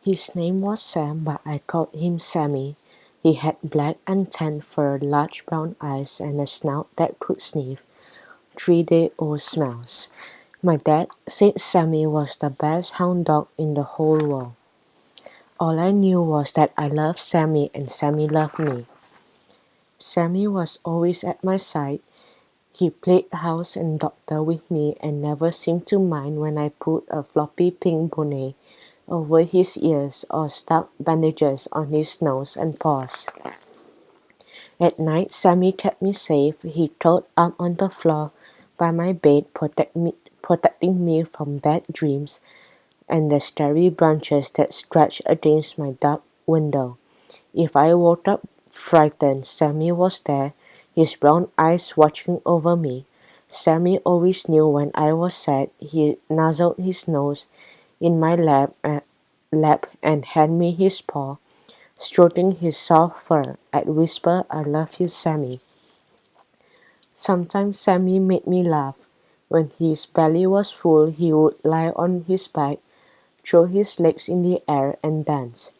His name was Sam, but I called him Sammy. He had black and tan fur, large brown eyes, and a snout that could sniff 3-day-old smells. My dad said Sammy was the best hound dog in the whole world. All I knew was that I loved Sammy and Sammy loved me. Sammy was always at my side. He played house and doctor with me and never seemed to mind when I put a floppy pink bonnet over his ears or stuck bandages on his nose and paws. At night, Sammy kept me safe. He curled up on the floor by my bed, protecting me from bad dreams and the starry branches that stretched against my dark window. If I woke up frightened, Sammy was there, his brown eyes watching over me. Sammy always knew when I was sad. He nuzzled his nose in my lap and handed me his paw, stroking his soft fur. I'd whisper, "I love you, Sammy." Sometimes Sammy made me laugh. When his belly was full, he would lie on his back, throw his legs in the air, and dance.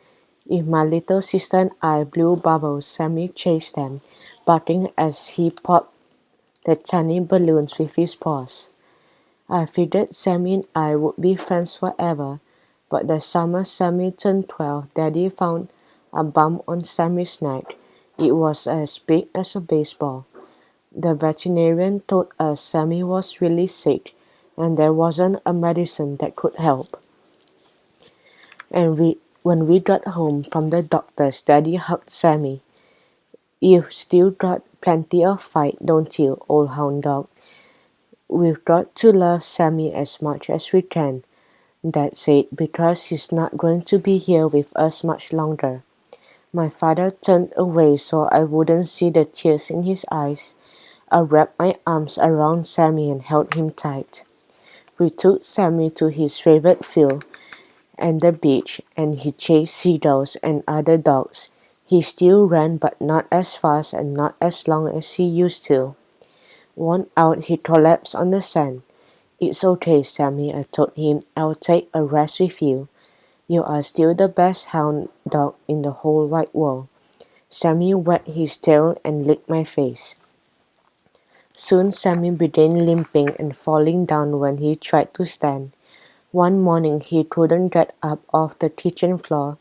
If my little sister and I blew bubbles, Sammy chased them, barking as he popped the tiny balloons with his paws. I figured Sammy and I would be friends forever, but the summer Sammy turned 12, Daddy found a bump on Sammy's neck. It was as big as a baseball. The veterinarian told us Sammy was really sick and there wasn't a medicine that could help. When we got home from the doctor's, Daddy hugged Sammy. "You've still got plenty of fight, don't you, old hound dog? We've got to love Sammy as much as we can," Dad said, "because he's not going to be here with us much longer." My father turned away so I wouldn't see the tears in his eyes. I wrapped my arms around Sammy and held him tight. We took Sammy to his favorite field and the beach, and he chased seagulls and other dogs. He still ran, but not as fast and not as long as he used to. Worn out, he collapsed on the sand. "It's okay, Sammy," I told him. "I'll take a rest with you. You are still the best hound dog in the whole wide world." Sammy wagged his tail and licked my face. Soon Sammy began limping and falling down when he tried to stand. One morning he couldn't get up off the kitchen floor.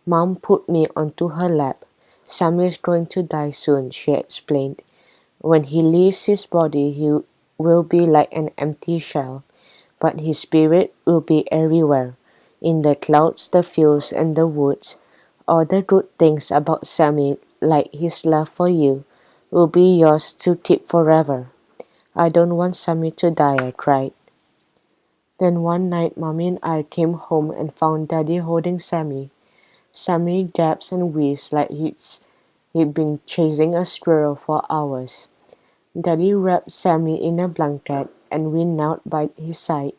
Mom put me onto her lap. "Sammy's going to die soon," she explained. "When he leaves his body, he will be like an empty shell, but his spirit will be everywhere, in the clouds, the fields, and the woods. All the good things about Sammy, like his love for you, will be yours to keep forever." "I don't want Sammy to die," I cried. Then one night, Mommy and I came home and found Daddy holding Sammy. Sammy gasped and wheezed like he'd been chasing a squirrel for hours. Daddy wrapped Sammy in a blanket and we knelt by his side.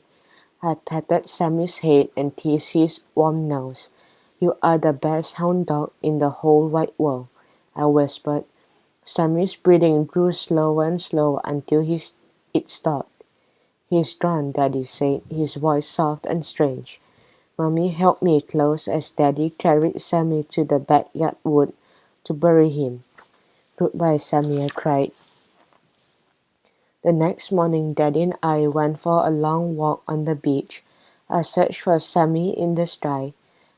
I patted Sammy's head and kissed his warm nose. "You are the best hound dog in the whole wide world," I whispered. Sammy's breathing grew slower and slower until it stopped. "He's gone," Daddy said, his voice soft and strange. Mommy held me close as Daddy carried Sammy to the backyard wood to bury him. "Goodbye, Sammy," I cried. The next morning, Daddy and I went for a long walk on the beach. I searched for Sammy in the sky.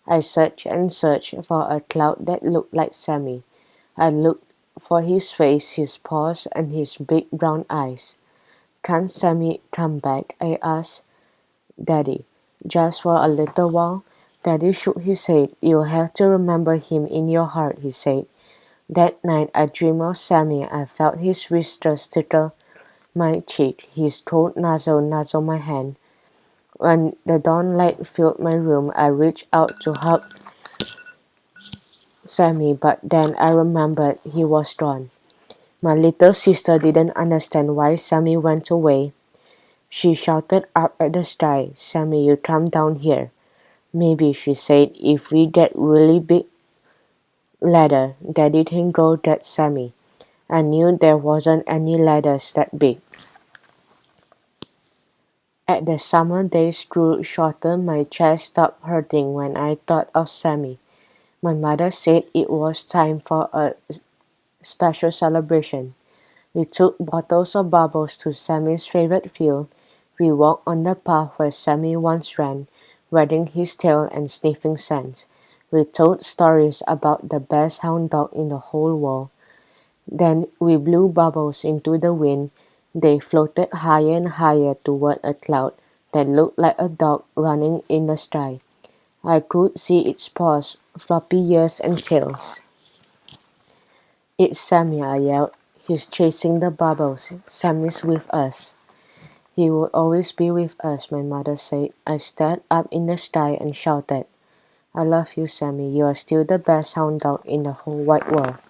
I searched and searched for a cloud that looked like Sammy. I looked for his face, his paws, and his big brown eyes. "Can't Sammy come back?" I asked Daddy. "Just for a little while?" Daddy shook his head. "You'll have to remember him in your heart," he said. That night I dreamed of Sammy. I felt his whiskers tickle my cheek, his cold nuzzle my hand. When the dawn light filled my room, I reached out to hug Sammy, but then I remembered he was gone. My little sister didn't understand why Sammy went away. She shouted up at the sky, "Sammy, you come down here." "Maybe," she said, "if we get really big ladder, Daddy can go get Sammy." I knew there wasn't any ladders that big. As the summer days grew shorter, my chest stopped hurting when I thought of Sammy. My mother said it was time for a special celebration. We took bottles of bubbles to Sammy's favorite field. We walked on the path where Sammy once ran, wagging his tail and sniffing scents. We told stories about the best hound dog in the whole world. Then we blew bubbles into the wind. They floated higher and higher toward a cloud that looked like a dog running in the sky. I could see its paws, floppy ears and tails. "It's Sammy," I yelled. "He's chasing the bubbles. Sammy's with us." "He will always be with us," my mother said. I stared up in the sky and shouted, "I love you, Sammy. You are still the best hound dog in the whole wide world."